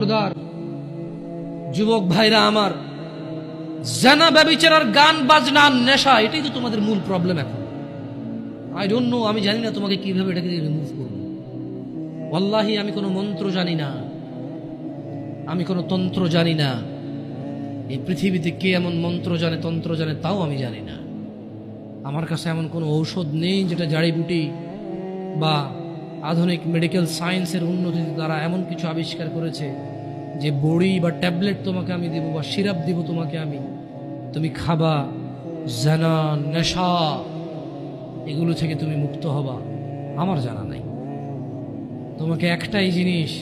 খোদার যুবক ভাইরা আমার, জানা ব্যভিচার, গান বাজনা, নেশা, এটাই তো তোমাদের মূল প্রবলেম এখন। আই ডোন্ট নো, আমি জানি না তোমাকে কিভাবে এটাকে রিমুভ করব। ওয়াল্লাহি আমি কোনো মন্ত্র জানি না, আমি কোনো তন্ত্র জানি না। এই পৃথিবীতে কে এমন মন্ত্র জানে, তন্ত্র জানে, তাও আমি জানি না। আমার কাছে এমন কোনো ঔষধ নেই যেটা জাড়িবুটি বা আধুনিক মেডিকেল সায়েন্সের উন্নতি দ্বারা এমন কিছু আবিষ্কার করেছে যে বড়ি বা ট্যাবলেট তোমাকে আমি দেব বা সিরাপ দিব তোমাকে আমি, তুমি খাবা, জানা, নেশা, এগুলো থেকে তুমি মুক্ত হবা। আমার জানা নাই। তোমাকে একটাই জিনিস,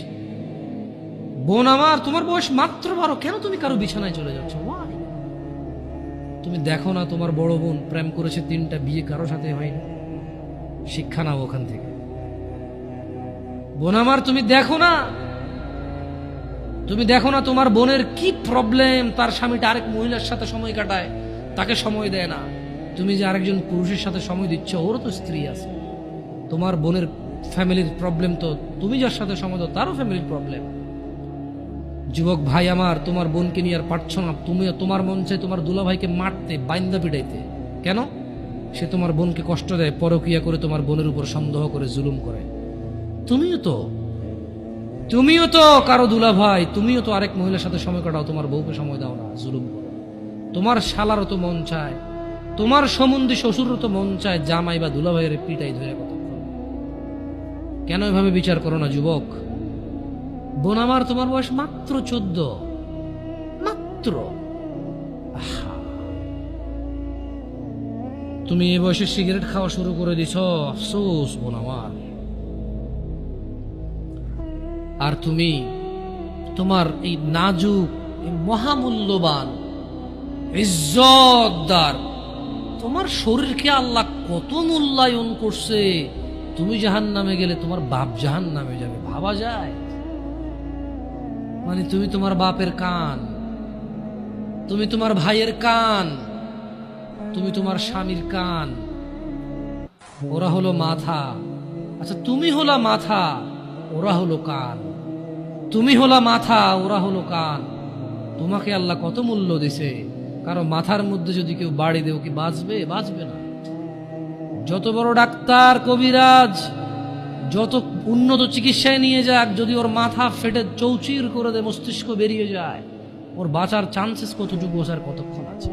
বোন আমার, তোমার বয়স মাত্র 12, কেন তুমি কারো বিছানায় চলে যাচ্ছ? Why? তুমি দেখো না তোমার বড় বোন প্রেম করেছে 3টা, বিয়ে কারো সাথে হয়নি। শিক্ষা নাও ওখান থেকে। বোন আমার, তুমি দেখো না তোমার বোনের কি প্রবলেম। তার স্বামীটা আরেক মহিলার সাথে সময় কাটায়, তাকে সময় দেয় না। তুমি যে আরেকজন পুরুষের সাথে সময় দিচ্ছ, ওরও তো স্ত্রী আছে। তোমার বোনের ফ্যামিলির প্রবলেম তো তুমি যার সাথে সময় দাও তারও ফ্যামিলির প্রবলেম। যুবক ভাই আমার, তোমার বোনকে নিয়ে আর পারছো না। তোমার মন চাই তোমার দুলাভাইকে মারতে, বাইন্দা পিটাইতে। কেন? সে তোমার বোনকে কষ্ট দেয়, পরকিয়া করে তোমার বোনের উপর সন্দেহ করে, জুলুম করে। তুমিও তো কারো দুলাভাই, তুমিও তো আরেক মহিলার সাথে সময় কাটাও, তোমার বউকে সময় দাও না, জুলুম করো। তোমার শালারও তো মন চায়, তোমার সম্বন্ধী শ্বশুরও তো মন চায় জামাই বা দুলাভাইয়ের পিটাই ধরে কথা। কেন এভাবে বিচার করো না যুবক? বোন আমার, তোমার বয়স মাত্র 14, মাত্র। তুমি এই বয়সে সিগারেট খাওয়া শুরু করে দিছ, আফসোস বোন আমার। আর তুমি তোমার এই নাজুক, এই মহামূল্যবান, ইজ্জতদার তোমার শরীরকে আল্লাহ কত মূল্যায়ন করছে। তুমি জাহান্নামে গেলে তোমার বাপ জাহান্নামে যাবে, ভাবা যায়? মানে তুমি তোমার বাপের কান, তুমি তোমার ভাইয়ের কান, তুমি তোমার স্বামীর কান, ওরা হলো মাথা। আচ্ছা, তুমি হলা মাথা, ওরা হলো কান। তুমি হলা মাথা, ওরা হলো কান। তোমাকে আল্লাহ কত মূল্য দিছে। কারণ মাথার মধ্যে যদি কেউ বাড়ি দেও, কি বাঁচবে? বাঁচবে না। যত বড় ডাক্তার, কবিরাজ, যত উন্নত চিকিৎসায় নিয়ে যাক, যদি ওর মাথা ফেটে চৌচির করে দেয়, মস্তিষ্ক বেরিয়ে যায়, ওর বাঁচার চান্সেস কতটুকু, বসার কতক্ষণ আছে?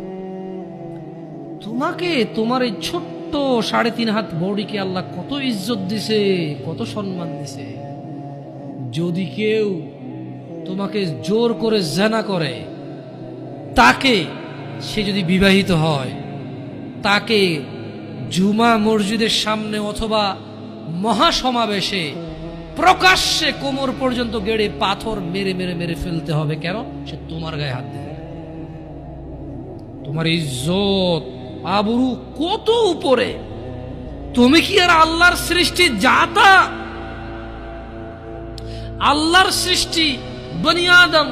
তোমাকে, তোমার এই ছোট্ট 3.5 হাত বডিকে আল্লাহ কত ইজ্জত দিছে, কত সম্মান দিছে। যদি কেউ তোমাকে জোর করে জানা করে, তাকে, সে যদি বিবাহিত হয়, তাকে জুমা মসজিদের সামনে অথবা মহাসমাবেশে প্রকাশ্যে কোমর পর্যন্ত গেড়ে পাথর মেরে মেরে মেরে ফেলতে হবে। কেন? সে তোমার গায়ে হাত দেবে। তোমার ইজ্জত, আবরু কত উপরে। তুমি কি আর আল্লাহর সৃষ্টি জাতা? আল্লাহর সৃষ্টি বনি আদম,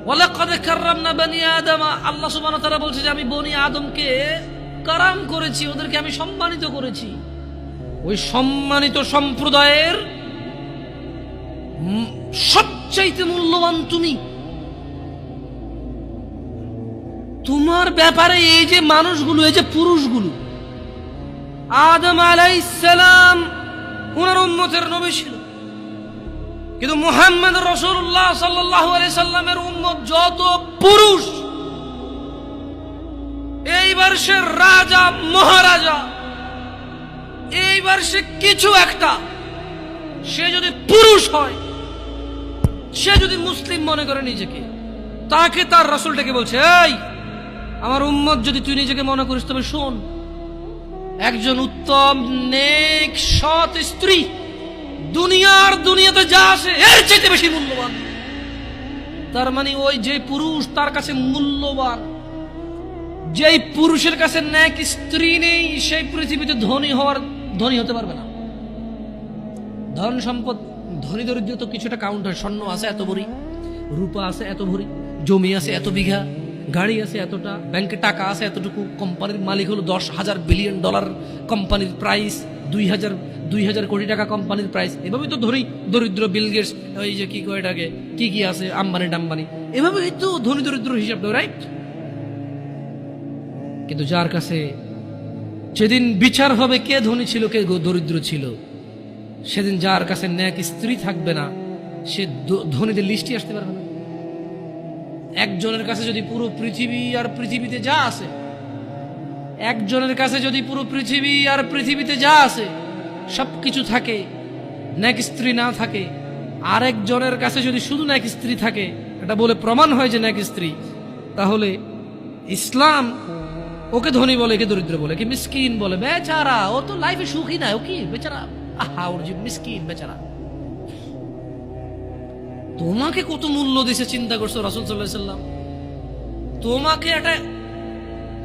ওয়ালাকাদ কাররামনা বনি আদম। আল্লাহ সুবহানাহু ওয়া তাআলা বলছে যে আমি বনি আদমকে কারাম করেছি, ওদেরকে আমি সম্মানিত করেছি। ওই সম্মানিত সম্প্রদায়ের সবচাইতে মূল্যবান তুমি। তোমার ব্যাপারে এই যে মানুষগুলো, এই যে পুরুষগুলো, আদম আলাইহিস সালাম ওনার উম্মতের নবী ছিল, কিন্তু মুহাম্মদ রাসূলুল্লাহ সাল্লাল্লাহু আলাইহি সাল্লামের উম্মত যত পুরুষ, এইবার সে রাজা মহারাজা, এইবার সে কিছু একটা, সে যদি পুরুষ হয়, সে যদি মুসলিম মনে করে নিজেকে, তাকে তার রাসূলটাকে বলছে, এই আমার উম্মত যদি তুই নিজেকে মনে করিস, তবে শোন, একজন উত্তম নেক সৎ স্ত্রী দুনিয়াতে যা আছে এর চাইতে বেশি মূল্যবান। তার মানে ওই যে পুরুষ তার কাছে মূল্যবান, যেই পুরুষের কাছে নেক স্ত্রী নেই, সেই পৃথিবীতে ধনী হতে পারবে না। ধন সম্পদ, ধনী দরিদ্র তো কিছুটা কাউন্ট হয়। স্বর্ণ আছে এত ভরি, রূপা আছে এত ভরি, জমি আছে এত বিঘা, গাড়ি আছে এতটা, ব্যাংকে টাকা আছে এতটুকু, কোম্পানির মালিক হলো $10,000 বিলিয়ন, কোম্পানির প্রাইস 2000 কোটি টাকা কোম্পানির প্রাইস। এভাবেই তো ধনী দরিদ্র বিল গেটস, ওই যে কি কয় এটাকে, কি কি আছে, আম্বানি টাম্বানি, এভাবেই তো ধনী দরিদ্র হিসাব দেয়, রাইট? কিন্তু যার কাছে যেদিন বিচার হবে কে ধনী ছিল কে দরিদ্র ছিল, সেদিন যার কাছে ন্যাক স্ত্রী থাকবে না, সে ধনীদের লিস্টে আসতে পারবে না। একজনের কাছে যদি পুরো পৃথিবী আর পৃথিবীতে যা আছে, একজনের কাছে যদি পুরো পৃথিবী আর পৃথিবীতে যা আছে সবকিছু থাকে, ন্যাক স্ত্রী না থাকে, আরেকজনের কাছে যদি শুধু ন্যাক স্ত্রী থাকে, এটা বলে প্রমাণ হয় যে ন্যাক স্ত্রী, তাহলে ইসলাম ওকে ধনী বলে, কে দরিদ্র বলে, কে মিসকিন বলে? বেচারা, ও তো লাইফে সুখী না, ও কি বেচারা, আহা ওর যে মিসকিন বেচারা। তোমাকে কত মূল্য দিছে চিন্তা করছো রাসূল সাল্লাল্লাহু আলাইহি সাল্লাম? তোমাকে এটা,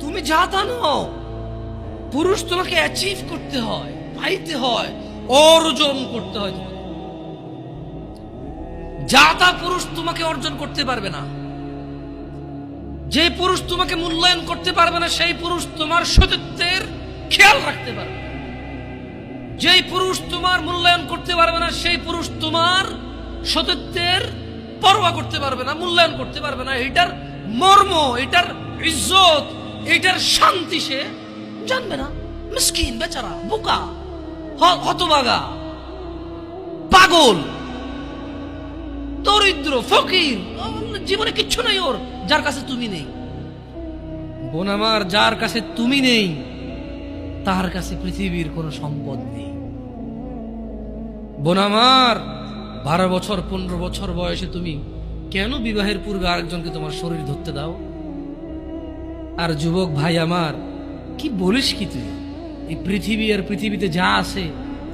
তুমি যা তা নও, পুরুষ তোমাকে অ্যাচিভ করতে হয়, পাইতে হয়, অর্জন করতে হয়। তোমাকে যা তা পুরুষ তোমাকে অর্জন করতে পারবে না। যে পুরুষ তোমাকে মূল্যায়ন করতে পারবে না, সেই পুরুষ তোমার সতীত্বের খেয়াল রাখতে পারবে না। যেই পুরুষ তোমার মূল্যায়ন করতে পারবে না, সেই পুরুষ তোমার সতীত্বের পরোয়া করতে পারবে না, মূল্যায়ন করতে পারবে না। এটার মর্ম, এটার ইজ্জত, এটার শান্তি সে জানবে না। মিসকিন বেচারা, বোকা, হতভাগা, পাগল, দরিদ্র, ফকির, জীবনে কিচ্ছু নাই ওর, যার কাছে তুমি নেই। বোন আমার, যার কাছে তুমি নেই তার কাছে পৃথিবীর কোনো সম্পদ নেই। বোন আমার, 12 বছর 15 বছর বয়সে তুমি কেন বিবাহের পূর্বে আরেকজনকে তোমার শরীর ধরতে দাও? আর যুবক ভাই আমার, কি বলিস কি তুই? এই পৃথিবী আর পৃথিবীতে যা আছে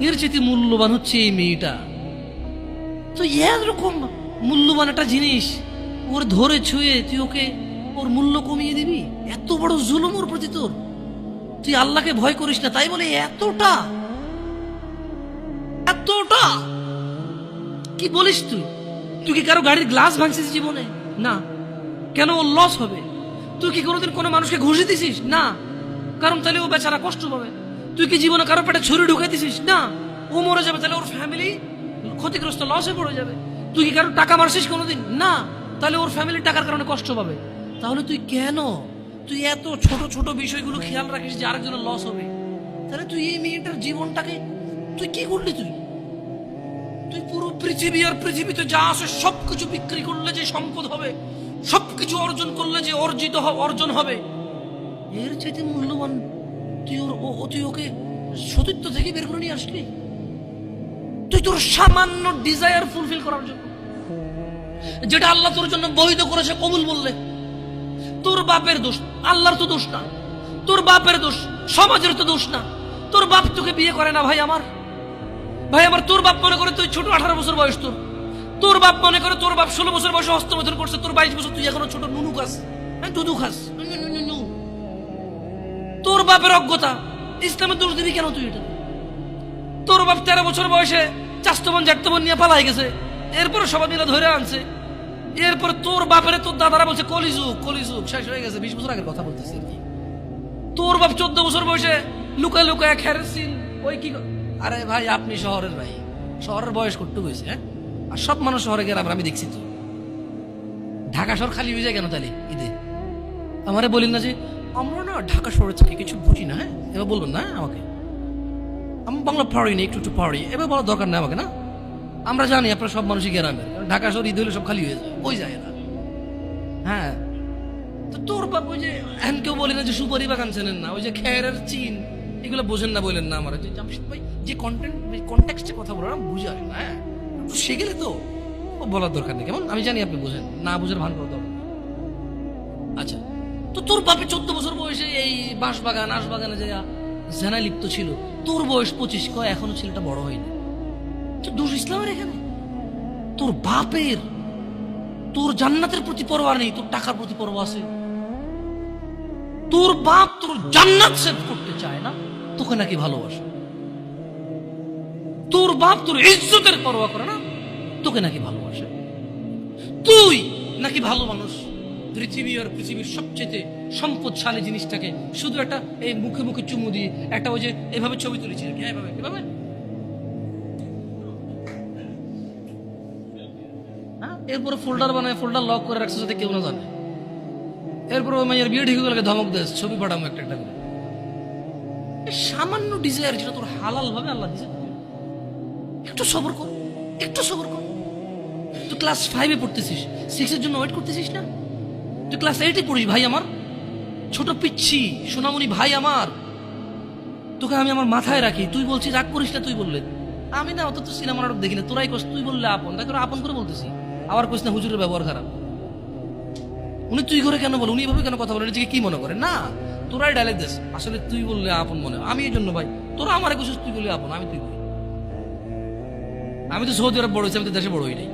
এর চেয়ে মূল্যবান হচ্ছে এই মেয়েটা। তো এরকম মূল্যবান একটা জিনিস ওর ধরে ছুঁয়ে তুই ওকে ওর মূল্য কমিয়ে দিবি? এত বড় জুলুম ওর প্রতি তোর? তুই আল্লাহকে ভয় করিস না তাই বলে এতটা এতটা কি বলিস তুই? তুই কি কারো গাড়ির গ্লাস ভাঙছিস জীবনে? না। কেন? ওর লস হবে। তুই কি কোনোদিন কোনো মানুষকে ঘুষি দিছিস? না। কারণ তাহলে ও বেচারা কষ্ট পাবে। তুই কি জীবনে কারো পেটে ছুরি ঢুকাই দিছিস? না। ও মরে যাবে, তাহলে ওর ফ্যামিলি ক্ষতিগ্রস্ত, লসে পড়ে যাবে। তুই কি কারো টাকা মারছিস কোনোদিন? না। তাহলে ওর ফ্যামিলির টাকার কারণে কষ্ট পাবে। তাহলে তুই কেন তুই এত ছোট ছোট বিষয়গুলো খেয়াল রাখিস যে আরেকজনের লস হবে? তাহলে তুই এই মেয়েটার জীবনটাকে তুই কি করলি? তুই পুরো পৃথিবী আর পৃথিবীতে যা আছে সবকিছু বিক্রি করলে যে সম্পদ হবে, সবকিছু অর্জন করলে যে অর্জন হবে, এর চাইতে মূল্যবান তুই ওকে সতীত্ব থেকে বের করে নিয়ে আসলি? তুই তোর সামান্য ডিজায়ার ফুলফিল করার জন্য, যেটা আল্লাহ তোর জন্য বৈধ করেছে, কবুল বললে তোর বাপের দোষ, আল্লাহর তো দোষ না, তোর বাপের দোষ, সমাজের তো দোষ না। তোর বাপ তোকে বিয়ে করে না ভাই আমার, তোর বাপ মনে করে তুই ছোট, 18 বছর বয়স তোর বাপ মনে করে তোর বাপ 16 বছর বয়সে হস্তমৈথুন করছে, তোর 22 বছর, তুই এখনো ছোট নুনু খাস, দুধু খাস। তোর বাপের অজ্ঞতা, ইসলামের দোষ দিবি কেন তুই এটা? তোর বাপ 13 বছর বয়সে চাস্তবন জাগতবন নিয়ে পালাই গেছে, এরপরে সবাই মিলে ধরে আনছে। এরপরে তোর বাপের তোর দাদারা বলছে কলিযুগ শেষ হয়ে গেছে। 20 বছর আগের কথা বলতেছি আর কি। তোর বাপ 14 বছর বয়সে লুকায় লুকায় খেরেছিন ওই কি। আরে ভাই, আপনি শহরের ভাই, শহরের বয়স করতে হয়েছে, হ্যাঁ? আর সব মানুষ শহরে গেলাম, আমি দেখছি তো ঢাকা শহর খালি হয়ে যায় কেন তাহলে ঈদে? আমারে বলেন না যে আমরা না ঢাকা শহরে থেকে কিছু বুঝি না, হ্যাঁ? এবার বলবেন না আমাকে, আমি বাংলা পারি না, একটু পারি, এবার বলার দরকার নেই আমাকে, না? আমরা জানি আপনারা সব মানুষই গ্রামের, ঢাকা শহর ঈদ হলে সব খালি হয়ে যায়, ওই যায় না। হ্যাঁ, তো তোর বাপ ওই যে এখন কেউ বলি না যে সুপারি বাগান চেনেন না, ওই যে খেরের চিন, এগুলো বোঝেন না, বলেন না আমার যে জামশেদ ভাই যে কন্টেক্সটে কথা বলার বুঝে আসে না, হ্যাঁ? সে গেলে তো বলার দরকার নেই, কেমন? আমি জানি আপনি বোঝেন না, বুঝের ভান করা দরকার। আচ্ছা, তো তোর বাপে 14 বছর বয়সে এই বাঁশবাগান আশবাগানে যে জেনায় লিপ্ত ছিল, তোর বয়স 25, কয় এখনো ছেলেটা বড় হয়নি। তো দোষ ইসলামের এখানে? তোর বাপের, তোর জান্নাতের প্রতি পরোয়া নেই, তোর টাকার প্রতি পরোয়া আছে। তোর বাপ তোর জান্নাত সেভ করতে চায় না, তোকে নাকি ভালোবাসে। তোর বাপ তোর ইজ্জতের পরোয়া করে না, তোকে নাকি ভালোবাসে। তুই নাকি ভালো মানুষ, পৃথিবী আর পৃথিবীর সবচেয়ে সম্পদশালী জিনিসটাকে শুধু একটা এই মুখে মুখে চুমু দিয়ে একটা ওই যে এভাবে ছবি তুলেছি, এভাবে এরপরে ফোল্ডার বানায়, ফোল্ডার লক করে রাখছে যাতে কেউ না জানে। এরপরে ওই মাইয়ের বিয়ে ঠিক হয়ে গেলে ধমক দেয়, ছবি পাঠাবো একটা একটা করে। সামান্য ডিজায়ার যেটা তোর হালাল ভাবে আল্লাহ দিয়েছে, একটু সবর কর, একটু সবর কর। তুই ক্লাস 5-এ পড়তেছিস, 6-এর জন্য ওয়েট করতেছিস না? তুই ক্লাস 8-এ পড়িস ভাই আমার, ছোট পিচ্ছি সোনামণি ভাই আমার। তোকে আমি আমার মাথায় রাখি, তুই বলছিস রাগ করিস না। তুই বললে আমি না অত তো সিনেমা নাটক দেখি না, তোরাই কস। তুই বললে আপন, তাই তোরা আপন করে বলতেছি। আবার কইস না হুজুরের ব্যবহার খারাপ। উনি তুই করে কেন বল, উনি এভাবে কেন কথা বলেন, নিজেকে কি মনে করে? না, তোরাই ডায়লগ দিস। আসলে তুই বললে আপন মনে হয়। আমি এই জন্য ভাই, তোরা আমার কইছিস তুই বললে আপন, আমি তুই বলি। আমি তো সৌদি আরব বড় হয়েছি, আমি তো দেশে বড় হই নাই।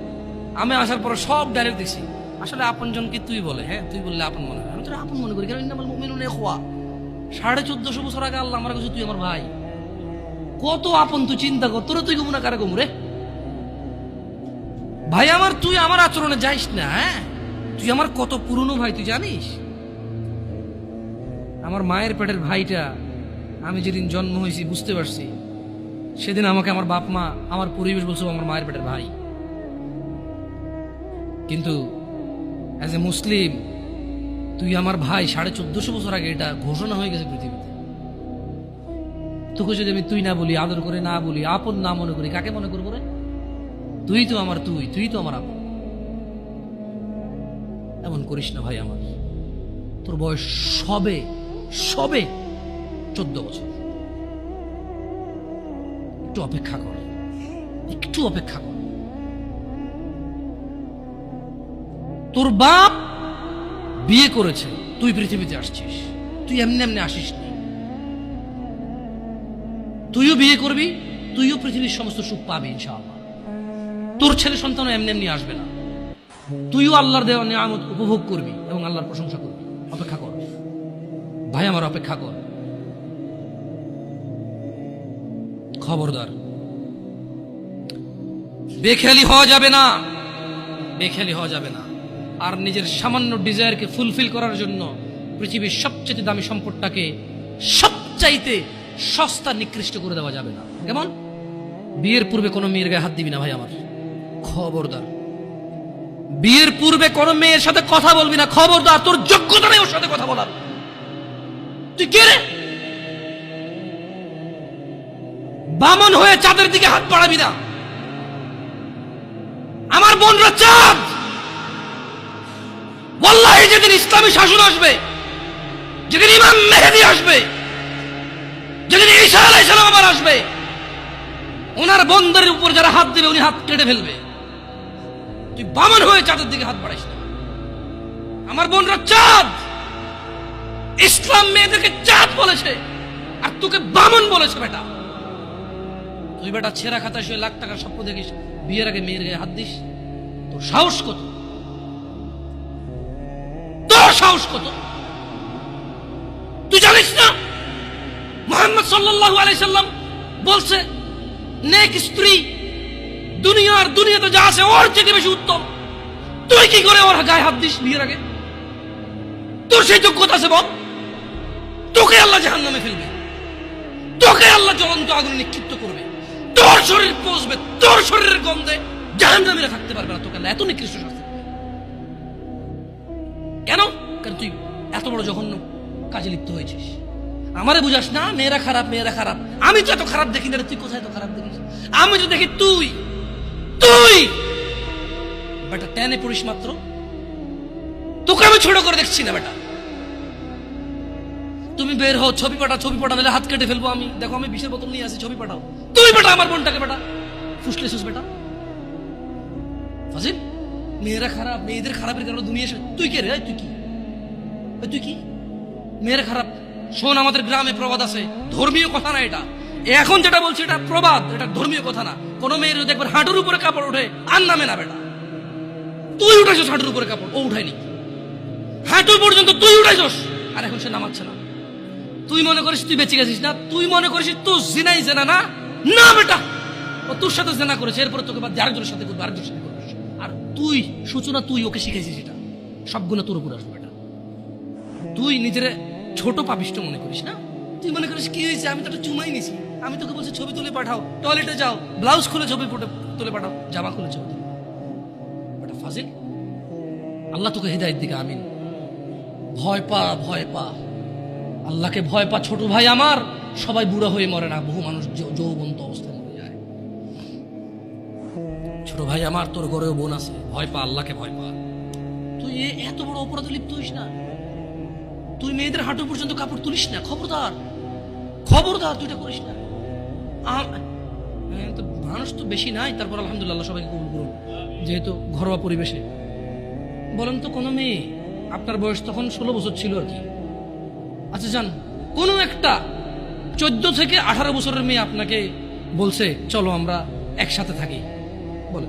আমি আসার পরে সব ডায়লগ দেখছি। আসলে আপন জনকে তুই বলে, হ্যাঁ তুই বললে আপন মনে হয়। আমি তোরা আপন মনে করি, কারণ ইন্নামাল মুমিনুনা ইখওয়া। 1450 বছর আগে আল্লাহ আমার কাছে তুই আমার ভাই। কত আপন তুই চিন্তা কর। তোরা তুই গমু না কারে গমু রে ভাই আমার? তুই আমার আচরণে যাইস না। হ্যাঁ, তুই আমার কত পুরনো ভাই তুই জানিস? আমার মায়ের পেটের ভাইটা আমি যেদিন জন্ম হয়েছি বুঝতে পারছি, সেদিন আমাকে আমার বাপ মা, আমার পরিবেশ বলছে আমার মায়ের পেটের ভাই। কিন্তু অ্যাজ এ মুসলিম তুই আমার ভাই। 1450 বছর আগে এটা ঘোষণা হয়ে গেছে পৃথিবীতে। তোকে যদি আমি তুই না বলি, আদর করে না বলি, আপন না মনে করি, কাকে মনে করবো রে? তুই তো আমার তুই তো আমার আপন। এমন করিস না ভাই আমার। তোর বয়স সবে 14 বছর। একটু অপেক্ষা কর, একটু অপেক্ষা কর। তোর বাপ বিয়ে করেছে, তুই পৃথিবীতে আসছিস। তুই এমনি এমনি আসিস নি। তুইও বিয়ে করবি, তুইও পৃথিবীর সমস্ত সুখ পাবি ইনশাআল্লাহ। তোর ছেলে সন্তানও এমনি এমনি আসবে না। তুইও আল্লাহর দেওয়া নিয়ামত উপভোগ করবি এবং আল্লাহর প্রশংসা করবি। অপেক্ষা কর ভাই আমার, অপেক্ষা কর। খবরদার, বেখেয়ালি হওয়া যাবে না, বেখেয়ালি হওয়া যাবে না। আর নিজের সামান্য ডিজায়ারকে ফুলফিল করার জন্য পৃথিবীর সবচেয়ে দামি সম্পদটাকে সবচাইতে সস্তা নিকৃষ্ট করে দেওয়া যাবে না। কেমন? বিয়ের পূর্বে কোনো মেয়ের গায়ে হাত দিবি না ভাই আমার, খবরদার। বিয়ের পূর্বে কোনো মেয়ের সাথে কথা বলবি না, খবরদার। তোর যোগ্যতা নেই ওর সাথে কথা বলার। তুই কে রে? বামন হয়ে চাঁদের দিকে হাত বাড়াবি না। আমার বোনরা চাঁদ। ওয়াল্লাহি যেদিন ইসলামী শাসন আসবে, যেদিন ইমাম মেহেদী আসবে, যেদিন ঈসা আলাইহিস সালাম আবার আসবে, ওনার বন্দরের উপর যারা হাত দেবে উনি হাত কেটে ফেলবে। তুই বামন হয়ে চাঁদের দিকে হাত বাড়াইস না। আমার বোনরা চাঁদ। ইসলাম মেয়েদেরকে চাঁদ বলেছে, আর তোকে বামন বলেছে বেটা। তুই বেটা ছেঁড়া খাতা শুয়ে লাখ টাকার স্বপ্ন দেখিস, বিয়ের আগে মেয়ের গায়ে হাত দিস? তোর সাহস কত? তোর সাহস কত? তুই জানিস না মুহাম্মদ সাল্লাল্লাহু আলাইহি সাল্লাম বলছে নেক স্ত্রী দুনিয়াতে যা আছে ওর থেকে বেশি উত্তম। তুই কি করে ওর গায়ে হাত দিস বিয়ের আগে? তোর সেই যোগ্যতা আছে বল? তোকে আল্লাহ জাহান্নামে ফেলবে, তোকে আল্লাহ জ্বলন্ত আগুনে নিক্ষিপ্ত করবে, তোর শরীর পচবে, তোর শরীরের গন্ধে জাহান্নামীরা থাকতে পারবে না। তোকে আল্লাহ এত নিকৃষ্ট শাস্তি কেন? কারণ তুই এত বড় জঘন্য কাজে লিপ্ত হয়েছিস। আমারে বুঝাস না মেয়েরা খারাপ, মেয়েরা খারাপ। আমি তো এত খারাপ দেখি না। তুই কোথায় তো খারাপ দেখিস? আমি তো দেখি তুই বেটা 10-এ পড়িস মাত্র। তোকে আমি ছোট করে দেখছি না বেটা। তুমি বের হও, ছবি পাঠা নাহলে হাত কেটে ফেলবো আমি। দেখো আমি 20-এর বোতল নিয়ে আসি, ছবি পাঠাও। তুই বেটা আমার বোনটাকে বেটা ফুসলেছিস বেটা। ফাজিল, মেয়েরা খারাপ, মেয়েদের খারাপের কারণে দুনিয়া। তুই কে রে? তুই কি মেয়েরা খারাপ? শোন, আমাদের গ্রামে প্রবাদ আছে, ধর্মীয় কথা না এটা। এখন যেটা বলছি এটা প্রবাদ, এটা ধর্মীয় কথা না। কোন মেয়ের যদি একবার হাঁটুর উপরে কাপড় ওঠে আর নামে না বেটা। তুই উঠাইছিস হাঁটুর উপরে কাপড়, ও উঠায়নি। হাঁটু পর্যন্ত তুই উঠাইছিস, আর এখন সে নামাচ্ছে না। তুই মনে করিস তুই বেঁচে গেছিস না? তুই মনে করিস তুই জিনাই জেনা না? না বেটা, ও তোর সাথে জেনা করেছে, এরপরে তোকে বাদ আরেকজনের সাথে করবে, আরেকজনের সাথে করবে। আর তুই সূচনা, তুই ওকে শিখাইছিস। এটা সবগুলো তোর উপরে আসবে বেটা। তুই নিজের ছোট পাপিষ্ট মনে করিস না? তুই মনে করিস কি হয়েছে, আমি তো একটা চুমাই নিছি। আমি তোকে বলছি ছবি তুলে পাঠাও, টয়লেটে যাও, ব্লাউজ খুলে ছবি তুলে পাঠাও, জামা খুলে ছবি তুলে। ফাজিল, আল্লাহ তোকে হিদায়াত দিকে, আমিন। ভয় পা, ভয় পা, আল্লাহকে ভয় পা। ছোট ভাই আমার, সবাই বুড়া হয়ে মরে না, বহু মানুষ যৌবন্ত অবস্থায় মরে যায়। ছোট ভাই আমার, তোর ঘরেও বোন আছে, ভয় পা, আল্লাহকে ভয় পা। তুই এত বড় অপরাধে লিপ্ত হইস না। তুই মেয়েদের হাঁটু পর্যন্ত কাপড় তুলিস না, খবরদার, খবরদার, তুই এটা করিস না। তো মানুষ তো বেশি নাই, তারপর আলহামদুলিল্লাহ সবাইকে কবুল করুন, যেহেতু ঘরোয়া পরিবেশে। বলেন তো কোনো মেয়ে, আপনার বয়স তখন 16 বছর ছিল আর কি, আচ্ছা যান, কোনো একটা 14 থেকে 18 বছরের মেয়ে আপনাকে বলছে চলো আমরা একসাথে থাকি, বলে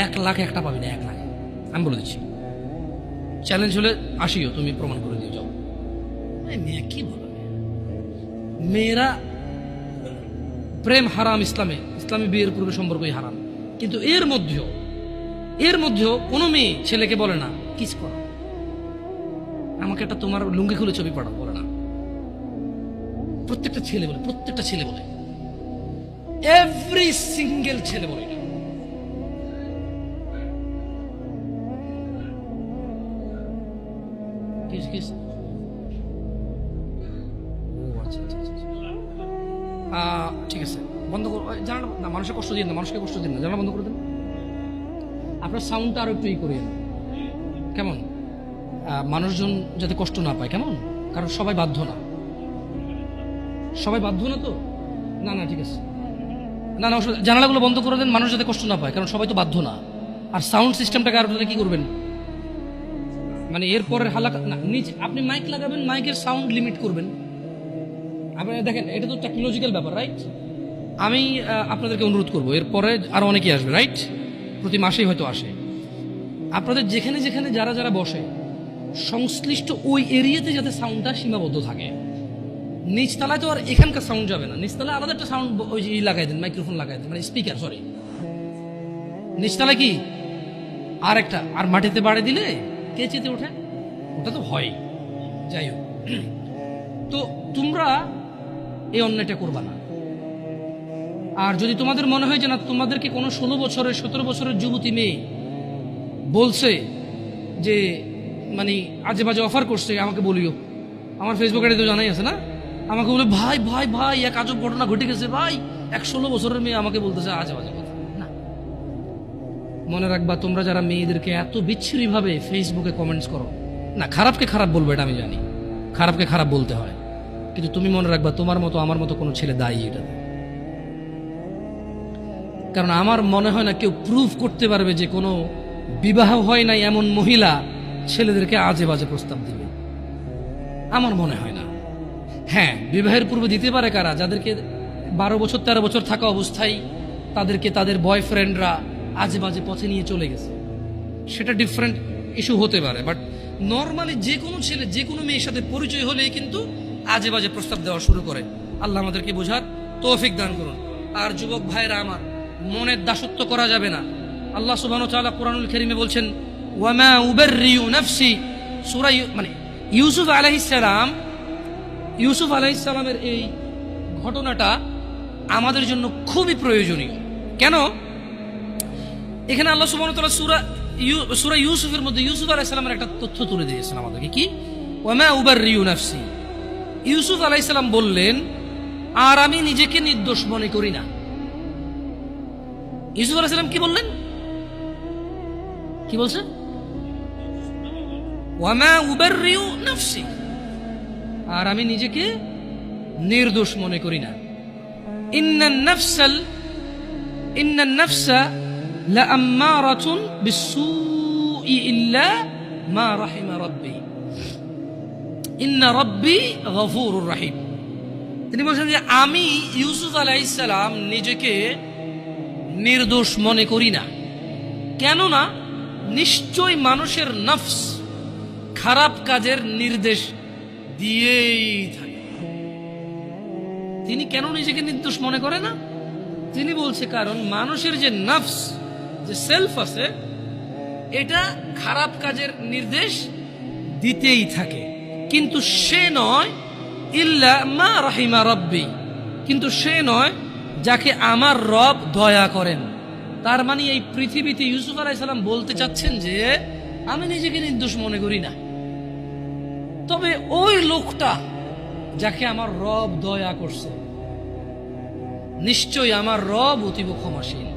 1 লাখ একটা পাবি না, 1 লাখ। আমি বলে দিচ্ছি, চ্যালেঞ্জ হলে আসিও, তুমি প্রমাণ করে দিয়ে যাও। মেয়ে কি বলো, মেয়েরা প্রেম হারাম ইসলামে, ইসলামী বিয়ের পূর্বে সম্পর্কই হারাম। কিন্তু এর মধ্যেও কোনো মেয়ে ছেলেকে বলে না কিস করো, আমাকে একটা তোমার লুঙ্গি খুলে ছবি পাঠাও, বলে না। প্রত্যেকটা ছেলে বলে, প্রত্যেকটা ছেলে বলে, এভরি সিঙ্গেল ছেলে বলে এটা। কিস কিস, ও আচ্ছা আচ্ছা আচ্ছা, ঠিক আছে, বন্ধ করো, জানালা না, মানুষের কষ্ট দিন না, মানুষকে কষ্ট দিন না, জানালা বন্ধ করে দেন। আপনার সাউন্ডটা আরো একটু করিয়েন, কেমন? মানুষজন যাতে কষ্ট না পায়, কেমন? কারণ সবাই বাধ্য না, সবাই বাধ্য না তো, না না ঠিক আছে, না না, জানালাগুলো বন্ধ করে দেন, মানুষ যাতে কষ্ট না পায়, কারণ সবাই তো বাধ্য না। আর সাউন্ড সিস্টেমটাকে আর কি করবেন, মানে এরপরের হালাকা না, নিচে আপনি মাইক লাগাবেন, মাইকের সাউন্ড লিমিট করবেন। আপনি দেখেন, এটা তো টেকনোলজিক্যাল ব্যাপার, রাইট? আমি আপনাদেরকে অনুরোধ করবো, এরপরে আরো অনেকেই আসবে, রাইট? প্রতি মাসেই হয়তো আসে। আপনাদের যেখানে যেখানে যারা যারা বসে, সংশ্লিষ্ট ওই এরিয়াতে যাতে সাউন্ডটা সীমাবদ্ধ থাকে। নিচতলায় তো আর এখানকার সাউন্ড যাবে না, নিচতলায় আলাদা একটা সাউন্ড ওই লাগাই দেন, মাইক্রোফোন লাগাই দেন, মানে স্পিকার, সরি, নিচতলায় কি আর একটা, আর মাটিতে বাড়ি দিলে কে চেতে ওঠে, ওটা তো হয়। যাই হোক, তো তোমরা এই অন্যায়টা করবা না। আর যদি তোমাদের মনে হয় যে না, তোমাদেরকে কোনো 16 বছরের 17 বছরের যুবতী মেয়ে বলছে যে মানে আজে বাজে অফার করছে, আমাকে বলিও, আমার ফেসবুক আইডি তো জানাই আছে না, আমাকে বলে ভাই ভাই ভাই এক আজব ঘটনা ঘটে গেছে ভাই, 16 বছরের মেয়ে আমাকে বলতেছে আজে বাজে কথা। না, মনে রাখবা, তোমরা যারা মেয়েদেরকে এত বিচ্ছিরি ভাবে ফেসবুকে কমেন্টস করো না, খারাপকে খারাপ বলবো, এটা আমি জানি, খারাপকে খারাপ বলতে হয়, কিন্তু তুমি মনে রাখবা, তোমার মতো আমার মতো কোনো ছেলে দায়ী এটাতে। কারণ আমার মনে হয় না কেউ প্রুফ করতে পারবে যে কোনো বিবাহ হয় নাই এমন মহিলা ছেলেদেরকে আজে বাজে প্রস্তাব দিবে, আমার মনে হয় না। হ্যাঁ, বিবাহের পূর্বে দিতে পারে কারা, যাদেরকে 12 বছর 13 বছর থাকা অবস্থায় তাদেরকে তাদের বয়ফ্রেন্ডরা আজে বাজে পথে নিয়ে চলে গেছে, সেটা ডিফারেন্ট ইস্যু হতে পারে। বাট নর্মালি যে কোনো ছেলে যে কোনো মেয়ের সাথে পরিচয় হলেই কিন্তু আজে বাজে প্রস্তাব দেওয়া শুরু করে। আল্লাহ আমাদেরকে বোঝার তৌফিক দান করুন। আর যুবক ভাইরা আমার, মনের দাসত্ব করা যাবে না। আল্লাহ সুবহানাহু ওয়া তাআলা কুরআনুল কারীমে বলছেন, ওয়ামা উবাররিউ নাফসি, সূরা মানে ইউসুফ আলাইহিস সালামের এই ঘটনাটা আমাদের জন্য খুবই প্রয়োজনীয়। কেন? এখানে আল্লাহ সুবহানাহু ওয়া তাআলা সূরা ইউসুফের মধ্যে ইউসুফ আলাইহিস সালামের একটা তথ্য তুলে দিয়েছেন আমাদেরকে, কি? ওয়ামা উবাররিউ নাফসি। ইউসুফ আলাইহিস সালাম বললেন, আর আমি নিজেকে নির্দোষ মনে করি না। ইউসুফ আলাইহিস সালাম কি বললেন? কি বলছেন? ওয়ামা উবাররিউ নাফসি, আর আমি নিজেকে নির্দোষ মনে করি না। ইন্নান নাফসা লাআম্মারাতুন বিসসুই ইল্লা মা রাহিমা রাব্বি ইন্না রাব্বি গফুরুর রহিম। তিনি বলছেন যে আমি ইউসুফ আলাইহিস সালাম নিজেকে নির্দোষ মনে করি না, কেননা নিশ্চয় মানুষের নফস খারাপ কাজের নির্দেশ দিয়েই থাকে। তিনি কেন নিজেকে নির্দোষ মনে করে না? তিনি বলছে কারণ মানুষের যে নফস, যে সেলফ আছে, এটা খারাপ কাজের নির্দেশ দিতেই থাকে, কিন্তু সে নয় ইল্লা মা রাহিমা রাব্বি, কিন্তু সে নয় যাকে আমার রব দয়া করেন, তার মানে এই পৃথিবীতে ইউসুফ আলাইহিস সালাম বলতে চাচ্ছেন যে আমি নিজেকে নির্দোষ মনে করি না, তবে ওই লোকটা যাকে আমার রব দয়া করছে, নিশ্চয়ই আমার রব অতীব ক্ষমাশীল।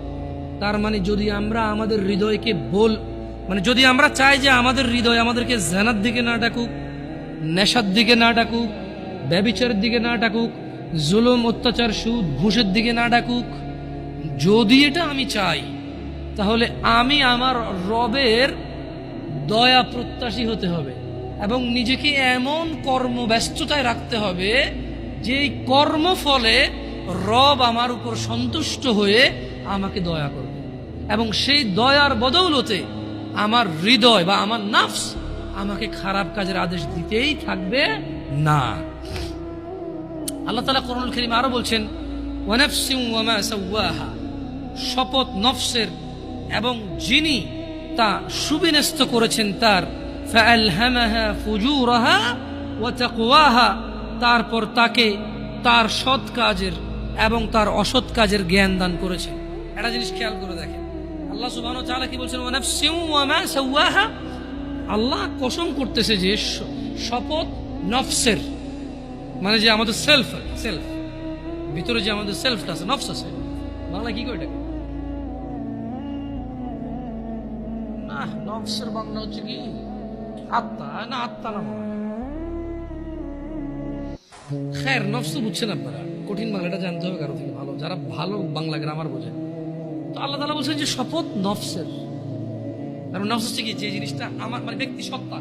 তার মানে যদি আমরা আমাদের হৃদয়কে যদি আমরা চাই যে আমাদের হৃদয় আমাদেরকে জানার দিকে না ডাকুক, নেশার দিকে না ডাকুক, ব্যভিচারের দিকে না ডাকুক, জুলুম অত্যাচার সুদ ঘুষের দিকে না ডাকুক, যদি এটা আমি চাই, তাহলে আমি আমার রবের দয়া প্রত্যাশী হতে হবে এবং নিজেকে এমন কর্মব্যস্ততায় রাখতে হবে যে এই কর্মফলে রব আমার উপর সন্তুষ্ট হয়ে আমাকে দয়া করবে এবং সেই দয়ার বদৌলতে আমার হৃদয় বা আমার নাফস আমাকে খারাপ কাজের আদেশ দিতেই থাকবে না। আল্লাহ তাআলা কোরআনুল কারীমে আরো বলছেন, ওয়া নাফসিন ওয়া মা সাওয়াহা, শপথ নফসের এবং যিনি তা সুবিন্যস্ত করেছেন তার, ফাআলহামাহা ফুজুরাহা ওয়া তাকওয়াহা, তারপর তাকে তার সৎ কাজের এবং তার অসৎ কাজের জ্ঞান দান করেছেন। একটা জিনিস খেয়াল করে দেখেন, আল্লাহ সুবহানাহু ওয়া তাআলা কি বলছেন, ওয়া নাফসিন ওয়া মা সাওয়াহা। আল্লাহ কসম করতেছে যে শপথ নফসের, মানে যে আমাদের সেলফ ভিতরে যে আমাদের সেলফটা আছে, নফস আছে, বাংলা কি কয় এটাকে? না, নফসের বাংলা হচ্ছে কি আত্মা, না আত্মা না মনে হয়। খের, নফস তো বুঝছেন আপনারা, কঠিন বাংলাটা জানতে হবে কারো থেকে ভালো, যারা ভালো বাংলা গ্রামার বোঝেন। তো আল্লাহ তাআলা বলছেন যে শপথ নফসের, কারণ নফস হচ্ছে কি, যে জিনিসটা আমার মানে ব্যক্তি সত্তা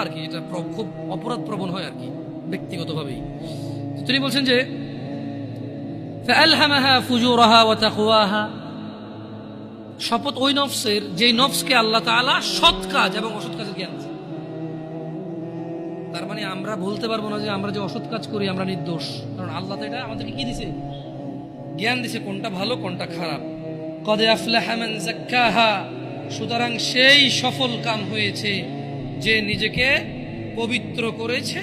আর কি, এটা খুব অপরাধ প্রবণ হয় আর কি ব্যক্তিগতভাবেই। তিনি বলছেন যে ফাআলহামাহা ফুজুরাহা ওয়া তাকওয়াহা, শপথ ওই নফসের যে নফসকে আল্লাহ তাআলা সৎ কাজ এবং অসৎ কাজের জ্ঞান দিয়েছেন। তার মানে আমরা বলতে পারবো না যে আমরা যে অসৎ কাজ করি আমরা নির্দোষ, কারণ আল্লাহ তো এটা আমাদেরকে কি দিছে, জ্ঞান দিছে কোনটা ভালো কোনটা খারাপ। কদ আফলাহা মান যাক্কাহা, সুতরাং সেই সফল কাম হয়েছে যে নিজেকে পবিত্র করেছে,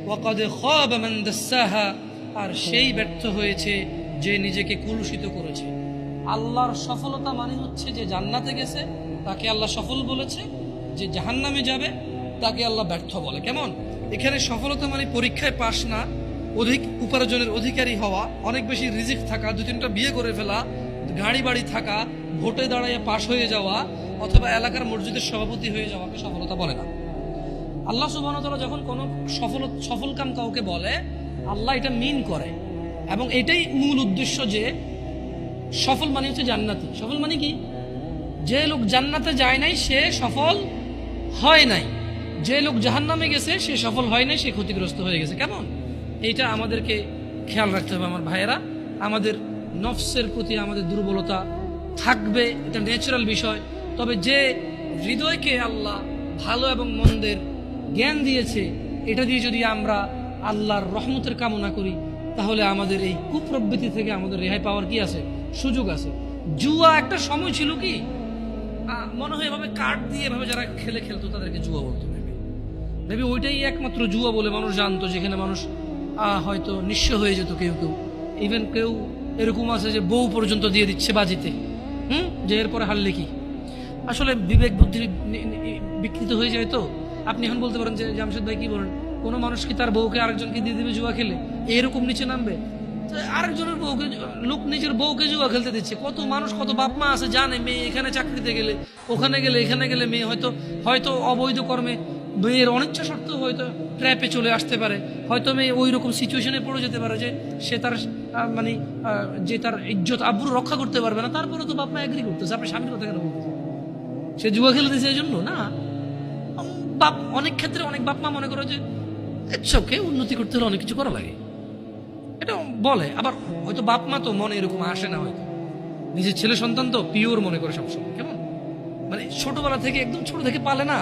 ওয়া কদ খাবা মান দাসসাহা, আর সেই ব্যর্থ হয়েছে যে নিজেকে কুলুষিত করেছে। আল্লাহর সফলতা মানে হচ্ছে যে জান্নাতে গেছে তাকে আল্লাহ সফল বলেছে, যে জাহান্নামে যাবে তাকে আল্লাহ ব্যর্থ বলে। কেমন? এখানে সফলতা মানে পরীক্ষায় পাশ না, অধিক উপার্জনের অধিকারী হওয়া, অনেক বেশি রিজিক থাকা, 2-3টা বিয়ে করে ফেলা, গাড়ি বাড়ি থাকা, ভোটে দাঁড়িয়ে পাশ হয়ে যাওয়া, অথবা এলাকার মসজিদের সভাপতি হয়ে যাওয়াকে সফলতা বলে না। আল্লাহ সুবহানাহু ওয়া তাআলা যখন কোনো সফল কাম কাউকে বলে, আল্লাহ এটা মিন করে এবং এটাই মূল উদ্দেশ্য যে সফল মানে হচ্ছে জান্নাতি। সফল মানে কি? যে লোক জান্নাতে যায় নাই সে সফল হয় নাই, যে লোক জাহান্নামে গেছে সে সফল হয় নাই, সে ক্ষতিগ্রস্ত হয়ে গেছে। কেমন? এইটা আমাদেরকে খেয়াল রাখতে হবে আমার ভাইয়েরা। আমাদের নফসের প্রতি আমাদের দুর্বলতা থাকবে, এটা ন্যাচারাল বিষয়। তবে যে হৃদয়কে আল্লাহ ভালো এবং মন্দের জ্ঞান দিয়েছে, এটা দিয়ে যদি আমরা আল্লাহর রহমতের কামনা করি, তাহলে আমাদের এই কুপ্রবৃত্তি থেকে আমাদের রেহাই পাওয়ার কি আছে, সুযোগ আছে। জুয়া একটা সময় ছিল কি মনে হয় এভাবে কার্ড দিয়ে এভাবে যারা খেলতো তাদেরকে জুয়া বলতো, মেবি ওইটাই একমাত্র জুয়া বলে মানুষ জানতো, যেখানে মানুষ হয়তো নিঃস্ব হয়ে যেত। কেউ ইভেন কেউ এরকম আছে যে বউ পর্যন্ত দিয়ে দিচ্ছে বাজিতে, যে এরপরে হারলে কি। আসলে বিবেক বুদ্ধি বিকৃত হয়ে যায়। তো আপনি এখন বলতে পারেন যে জামশেদ ভাই কি বলেন, কোনো মানুষ কি তার বউকে আরেকজনকে দিয়ে দিবে জুয়া খেলে? এরকম নিচে নামবে? আরেকজনের বউকে, লোক নিজের বউকে জুয়া খেলতে দিচ্ছে। কত মানুষ, কত বাপ মা আছে জানে মেয়ে এখানে চাকরিতে গেলে, ওখানে গেলে, এখানে গেলে মেয়ে হয়তো অবৈধ কর্মে, মেয়ের অনিচ্ছা সত্ত্বেও হয়তো ট্র্যাপে চলে আসতে পারে, হয়তো মেয়ে ওই রকম সিচুয়েশনে পড়ে যেতে পারে যে সে তার যে তার ইজ্জত আব্রু রক্ষা করতে পারবে না। তারপরে তো বাপ মা এগ্রি করতেছে। আপনি স্বামীর কথা কেন বলতেছেন? সে জুয়া খেলতেছে এই জন্য না। অনেক ক্ষেত্রে অনেক বাপ মা মনে করে যে ইচ্ছাকে উন্নতি করতে হলে অনেক কিছু করা লাগে, এটা বলে। আবার হয়তো বাপ মা তো মনে এরকম আসে না, হয়তো নিজের ছেলে সন্তান তো পিওর মনে করে সবসময়। কেমন? ছোটবেলা থেকে একদম ছোট থেকে পালে না,